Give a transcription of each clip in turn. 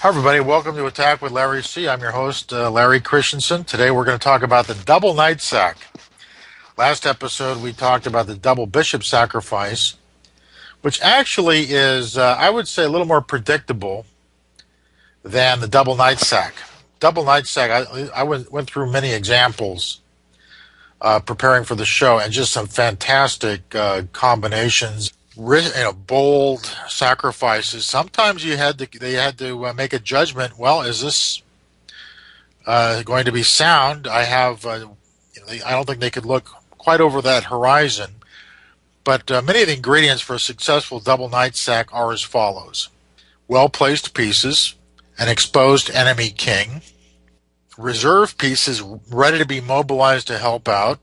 Hi, everybody. Welcome to Attack with LarryC. I'm your host, Larry Christensen. Today we're going to talk about the double knight sack. Last episode we talked about the double bishop sacrifice, which actually is, I would say, a little more predictable than the double knight sack. Double knight sack, I went through many examples preparing for the show, and just some fantastic combinations. Bold sacrifices. Sometimes they had to make a judgment. Well, is this going to be sound? I don't think they could look quite over that horizon. But many of the ingredients for a successful double knight sack are as follows: well-placed pieces, an exposed enemy king, reserve pieces ready to be mobilized to help out,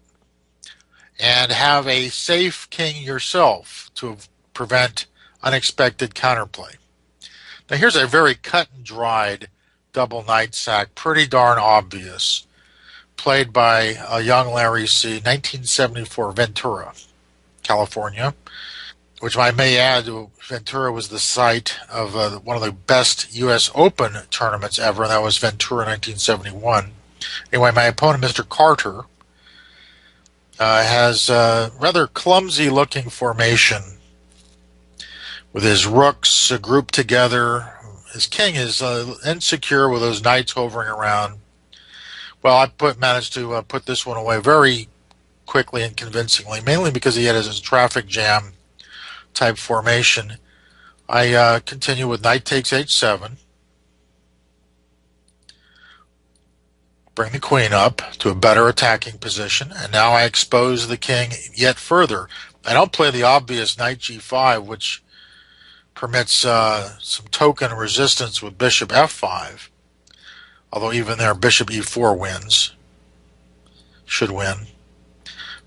and have a safe king yourself to prevent unexpected counterplay. Now here's a very cut and dried double knight sack, pretty darn obvious, played by a young LarryC, 1974 Ventura, California, which I may add, Ventura was the site of one of the best U.S. Open tournaments ever, and that was Ventura 1971. Anyway, my opponent, Mr. Carter, has a rather clumsy-looking formation with his rooks grouped together. His king is insecure with those knights hovering around. Well, I managed to put this one away very quickly and convincingly, mainly because he had his traffic jam type formation. I continue with knight takes h7. Bring the queen up to a better attacking position, and now I expose the king yet further. I don't play the obvious knight g5, which permits some token resistance with bishop f5, although even there bishop e4 should win.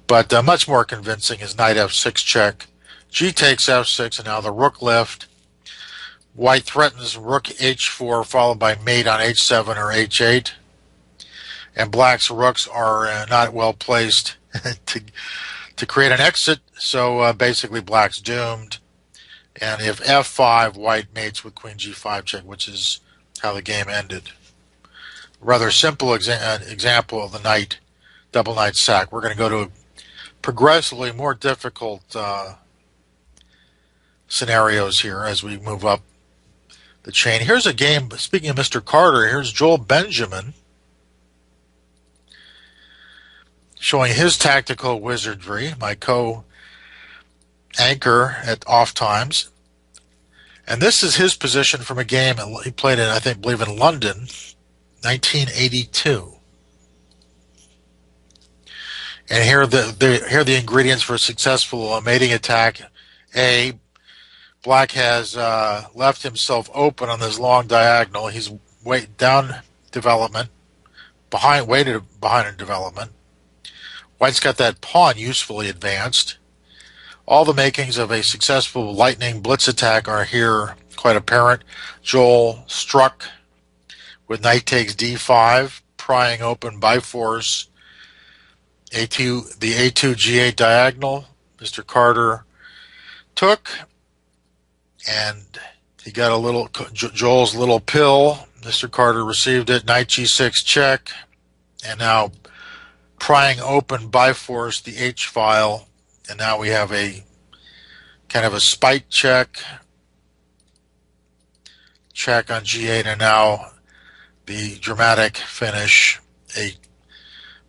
But much more convincing is knight f6 check, g takes f6, and now the rook lift. White threatens rook h4 followed by mate on h7 or h8. And black's rooks are not well placed to create an exit, so basically black's doomed. And if f5, white mates with queen g5 check, which is how the game ended. Rather simple example of the double knight sack. We're going to go to progressively more difficult scenarios here as we move up the chain. Here's a game, speaking of Mr. Carter, here's Joel Benjamin showing his tactical wizardry, my co-anchor at off times. And this is his position from a game he played in, I believe in London, 1982. And here are the ingredients for a successful mating attack. A, black has left himself open on this long diagonal. He's weighted behind a development. White's got that pawn usefully advanced. All the makings of a successful lightning blitz attack are here quite apparent. Joel struck with knight takes d5, prying open by force the a2 g8 diagonal. Mr. Carter took, and he got Joel's little pill. Mr. Carter received it. Knight g6 check, and now prying open by force the H file, and now we have a kind of a spite check on G8, and now the dramatic finish, a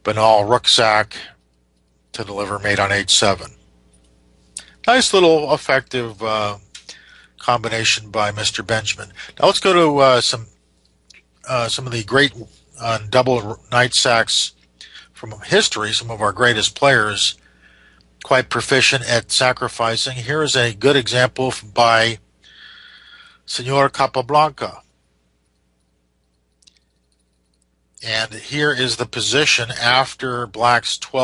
banal rook sack to deliver mate on H7. Nice little effective combination by Mr. Benjamin. Now let's go to some of the great double knight sacks from history, some of our greatest players, quite proficient at sacrificing. Here is a good example by Senor Capablanca. And here is the position after black's 12